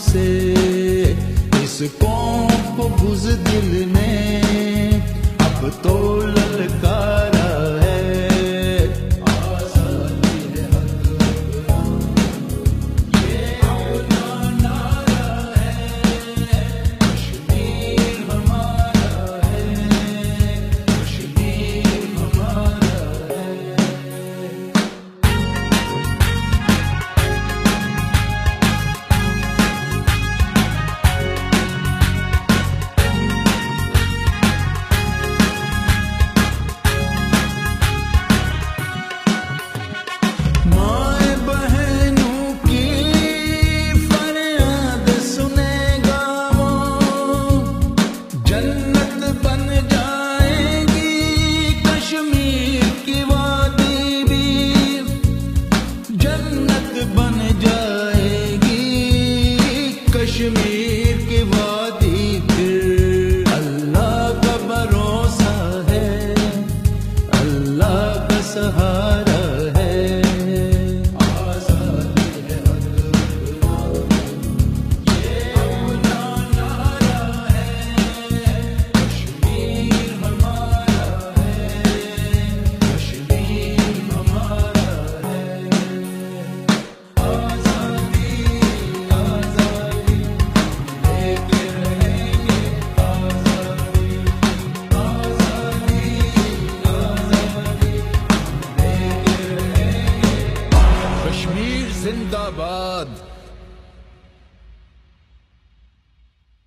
से इस कौम को बुज़दिल ने अब तो ललकारा है। आज़ादी है ये अपना नारा है, कश्मीर हमारा है, कश्मीर हमारा है। माए बहनों की फरियाद सुनेगा वो, जन्नत बन जाएगी कश्मीर की वादी भी, जन्नत बन जाएगी कश्मीर की वादी फिर। अल्लाह का भरोसा है, अल्लाह का सहारा है। कश्मीर जिंदाबाद।